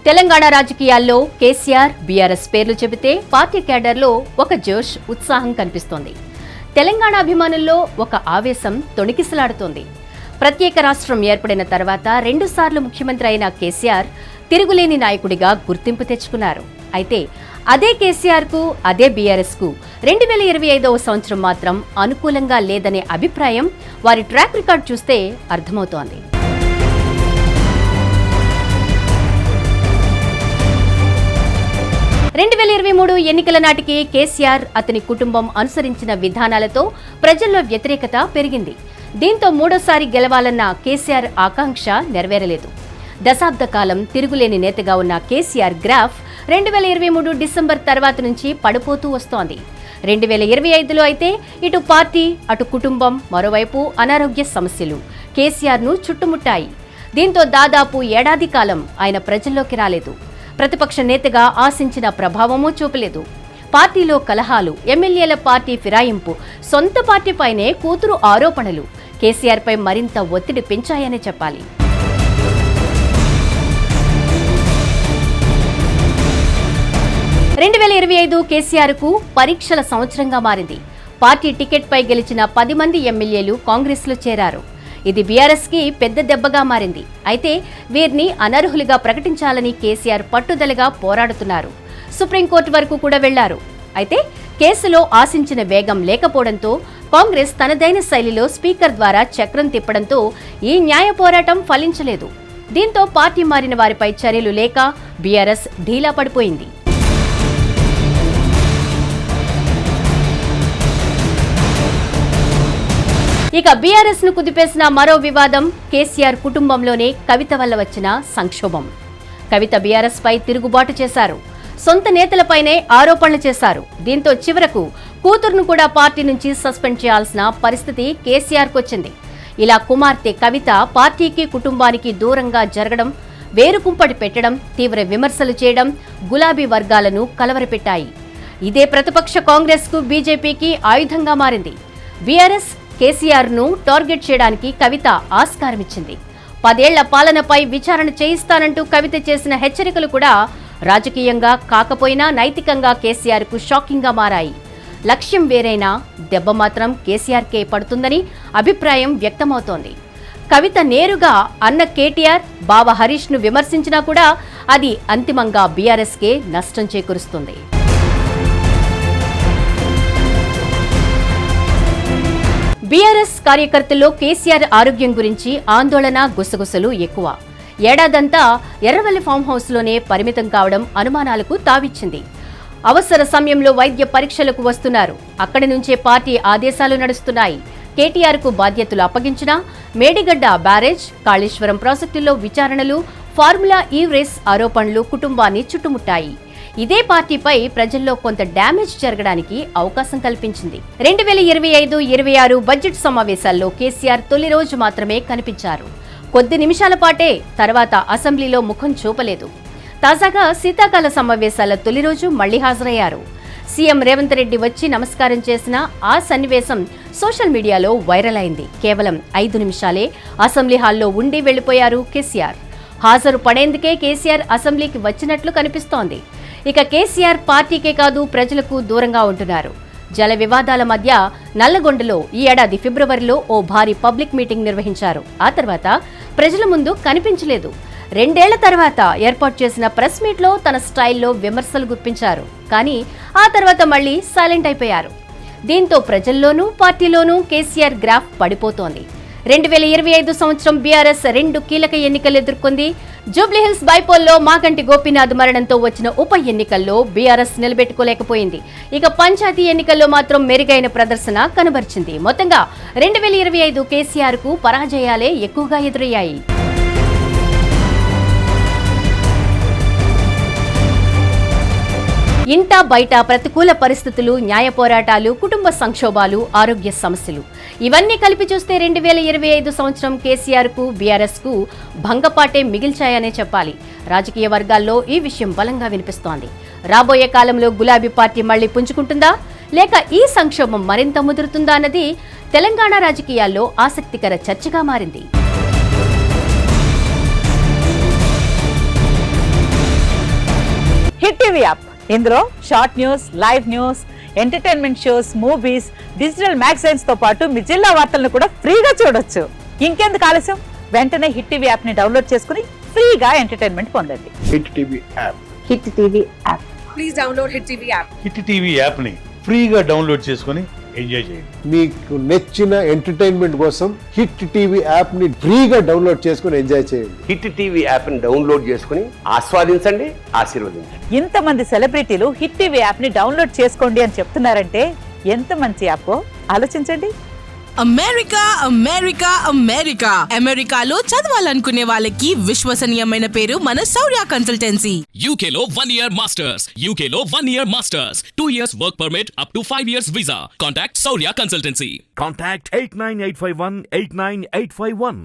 తెలంగాణ రాజకీయాల్లో కేసీఆర్, బీఆర్ఎస్ పేర్లు చెబితే పార్టీ క్యాడర్లో ఒక జోష్, ఉత్సాహం కనిపిస్తోంది. తెలంగాణ అభిమానుల్లో ఒక ఆవేశం తొణికిసలాడుతోంది. ప్రత్యేక రాష్ట్రం ఏర్పడిన తర్వాత 2 సార్లు ముఖ్యమంత్రి అయిన కేసీఆర్ తిరుగులేని నాయకుడిగా గుర్తింపు తెచ్చుకున్నారు. అయితే అదే కేసీఆర్కు, అదే బీఆర్ఎస్కు 2025వ సంవత్సరం మాత్రం అనుకూలంగా లేదనే అభిప్రాయం వారి ట్రాక్ రికార్డ్ చూస్తే అర్థమవుతోంది. 2023 ఎన్నికల నాటికి కేసీఆర్, అతని కుటుంబం అనుసరించిన విధానాలతో ప్రజల్లో వ్యతిరేకత పెరిగింది. దీంతో మూడోసారి గెలవాలన్న కేసీఆర్ ఆకాంక్ష నెరవేరలేదు. దశాబ్ద కాలం తిరుగులేని నేతగా ఉన్న కేసీఆర్ గ్రాఫ్ 2023 డిసెంబర్ తర్వాత నుంచి పడిపోతూ వస్తోంది. 2025లో అయితే ఇటు పార్టీ, అటు కుటుంబం, మరోవైపు అనారోగ్య సమస్యలు కేసీఆర్ను చుట్టుముట్టాయి. దీంతో దాదాపు ఏడాది కాలం ఆయన ప్రజల్లోకి రాలేదు. ప్రతిపక్ష నేతగా ఆశించిన ప్రభావమూ చూపలేదు. పార్టీలో కలహాలు, ఎమ్మెల్యేల పార్టీ ఫిరాయింపు, సొంత పార్టీపైనే కూతురు ఆరోపణలు కేసీఆర్పై మరింత ఒత్తిడి పెంచాయనే చెప్పాలి. రెండు 2025 కేసీఆర్కు పరీక్షల సంవత్సరంగా మారింది. పార్టీ టికెట్పై గెలిచిన 10 మంది ఎమ్మెల్యేలు కాంగ్రెస్లో చేరారు. ఇది బీఆర్ఎస్కి పెద్ద దెబ్బగా మారింది. అయితే వీరిని అనర్హులుగా ప్రకటించాలని కేసీఆర్ పట్టుదలగా పోరాడుతున్నారు. సుప్రీంకోర్టు వరకు కూడా వెళ్లారు. అయితే కేసులో ఆశించిన వేగం లేకపోవడంతో కాంగ్రెస్ తనదైన శైలిలో స్పీకర్ ద్వారా చక్రం తిప్పడంతో ఈ న్యాయ పోరాటం ఫలించలేదు. దీంతో పార్టీ మారిన వారిపై చర్యలు లేక బీఆర్ఎస్ ఢీలా పడిపోయింది. ఇక బీఆర్ఎస్ ను కుదిపేసిన మరో వివాదం కేసీఆర్ కుటుంబంలోనే కవిత వల్ల వచ్చిన సంక్షోభం. కవిత బీఆర్ఎస్ పై తిరుగుబాటు చేశారు. సొంత నేతలపైనే ఆరోపణలు చేశారు. దీంతో చివరకు కూతురును కూడా పార్టీ నుంచి సస్పెండ్ చేయాల్సిన పరిస్థితి కేసీఆర్కు వచ్చింది. ఇలా కుమార్తె కవిత పార్టీకి, కుటుంబానికి దూరంగా జరగడం, వేరుకుంపటి పెట్టడం, తీవ్ర విమర్శలు చేయడం గులాబీ వర్గాలను కలవరపెట్టాయి. ఇదే ప్రతిపక్ష కాంగ్రెస్ కు, బీజేపీకి ఆయుధంగా మారింది. బీఆర్ఎస్ కేసీఆర్ ను టార్గెట్ చేయడానికి కవిత ఆస్కారమిచ్చింది. 10 ఏళ్ల పాలనపై విచారణ చేయిస్తానంటూ కవిత చేసిన హెచ్చరికలు కూడా రాజకీయంగా కాకపోయినా నైతికంగా కేసీఆర్ కు షాకింగ్ గా మారాయి. లక్ష్యం వేరైనా దెబ్బ మాత్రం కేసీఆర్కే పడుతుందని అభిప్రాయం వ్యక్తమవుతోంది. కవిత నేరుగా అన్న కేటీఆర్, బావ హరీష్ ను విమర్శించినా కూడా అది అంతిమంగా బీఆర్ఎస్కే నష్టం చేకూరుస్తుంది. బీఆర్ఎస్ కార్యకర్తల్లో కేసీఆర్ ఆరోగ్యం గురించి ఆందోళన, గుసగుసలు ఎక్కువ. ఏడాదంతా ఎర్రవల్లి ఫామ్ హౌస్లోనే పరిమితం కావడం అనుమానాలకు తావిచ్చింది. అవసర సమయంలో వైద్య పరీక్షలకు వస్తున్నారు. అక్కడి నుంచే పార్టీ ఆదేశాలు నడుస్తున్నాయి. కేటీఆర్కు బాధ్యతలు అప్పగించినా మేడిగడ్డ బ్యారేజ్, కాళేశ్వరం ప్రాజెక్టుల్లో విచారణలు, ఫార్ములా ఈ రేస్ ఆరోపణలు కుటుంబాన్ని చుట్టుముట్టాయి. ఇదే పార్టీపై ప్రజల్లో కొంత డ్యామేజ్ జరగడానికి అవకాశం కల్పించింది. 2025-26 బడ్జెట్ సమావేశాల్లో కేసీఆర్ తొలి రోజు మాత్రమే కనిపించారు. కొద్ది నిమిషాల పాటే తర్వాత అసెంబ్లీలో ముఖం చూపలేదు. తాజాగా శీతాకాల సమావేశాల తొలి రోజు మళ్లీ హాజరయ్యారు. సీఎం రేవంత్ రెడ్డి వచ్చి నమస్కారం చేసిన ఆ సన్నివేశం సోషల్ మీడియాలో వైరల్ అయింది. కేవలం 5 నిమిషాలే అసెంబ్లీ హాల్లో ఉండి వెళ్లిపోయారు కేసీఆర్. హాజరు పడేందుకే కేసీఆర్ అసెంబ్లీకి వచ్చినట్లు కనిపిస్తోంది. ఇక కేసీఆర్ పార్టీకే కాదు ప్రజలకు దూరంగా ఉంటున్నారు. జల వివాదాల మధ్య నల్లగొండలో ఈ ఏడాది ఫిబ్రవరిలో ఓ భారీ పబ్లిక్ మీటింగ్ నిర్వహించారు. ఆ తర్వాత ప్రజల ముందు కనిపించలేదు. 2 ఏళ్ల తర్వాత ఏర్పాటు చేసిన ప్రెస్ మీట్లో తన స్టైల్లో విమర్శలు గుప్పించారు. కానీ ఆ తర్వాత మళ్లీ సైలెంట్ అయిపోయారు. దీంతో ప్రజల్లోనూ పార్టీలోనూ కేసీఆర్ గ్రాఫ్ పడిపోతోంది. 2025 సంవత్సరం బీఆర్ఎస్ 2 కీలక ఎన్నికలు ఎదుర్కొంది. జూబ్లీహిల్స్ బైపోల్లో మాగంటి గోపీనాథ్ మరణంతో వచ్చిన ఉప ఎన్నికల్లో బీఆర్ఎస్ నిలబెట్టుకోలేకపోయింది. ఇక పంచాయతీ ఎన్నికల్లో మాత్రం మెరుగైన ప్రదర్శన కనబరిచింది. మొత్తంగా 2025 కేసీఆర్ కు పరాజయాలే ఎక్కువగా ఎదురయ్యాయి. ఇంట బయట ప్రతికూల పరిస్థితులు, న్యాయ పోరాటాలు, కుటుంబ సంక్షోభాలు, ఆరోగ్య సమస్యలు ఇవన్నీ కలిపి చూస్తే 2025 సంవత్సరం కేసీఆర్ కు, బీఆర్ఎస్ కు భంగపాటే మిగిల్చాయనే చెప్పాలి. రాజకీయ వర్గాల్లో ఈ విషయం బలంగా వినిపిస్తోంది. రాబోయే కాలంలో గులాబీ పార్టీ మళ్లీ పుంజుకుంటుందా, లేక ఈ సంక్షోభం మరింత ముదురుతుందా అన్నది తెలంగాణ రాజకీయాల్లో ఆసక్తికర చర్చగా మారింది. హిట్ టీవీ యాప్ ఇందులో short news, live news, entertainment shows, movies, digital magazines తో పాటు మీ జిల్లా వార్తలను కూడా ఫ్రీగా చూడొచ్చు. ఇంకెందుకు ఆలస్యం, వెంటనే హిట్ టీవీ యాప్ ని డౌన్లోడ్ చేసుకుని ఫ్రీగా ఎంటర్టైన్మెంట్ పొందండి. Hit TV app. Hit TV app. Please download hit TV app. Hit TV app ని ఫ్రీగా డౌన్లోడ్ చేసుకుని ఎంజాయ్ చేయండి. మీకు నచ్చిన ఎంటర్టైన్మెంట్ కోసం హిట్ టీవీ యాప్ ని ఫ్రీగా డౌన్లోడ్ చేసుకుని ఎంజాయ్ చేయండి. హిట్ టీవీ యాప్ ని డౌన్లోడ్ చేసుకుని ఆస్వాదించండి, ఆశీర్వదించండి. ఇంతమంది సెలబ్రిటీలు హిట్ టీవీ యాప్ ని డౌన్లోడ్ చేసుకోండి అని చెప్తున్నారంటే ఎంత మంచి యాప్ ఆలోచించండి. అమెరికా అమెరికా అమెరికా అమెరికాలో చదవాలనుకునే వాళ్ళకి విశ్వసనీయమైన పేరు మన శౌర్య కన్సల్టెన్సీ. UK లో 1 year masters. UK లో 1 year masters. 2 years work permit up to 5 years visa. Contact Saurya Consultancy. Contact 89851 89851.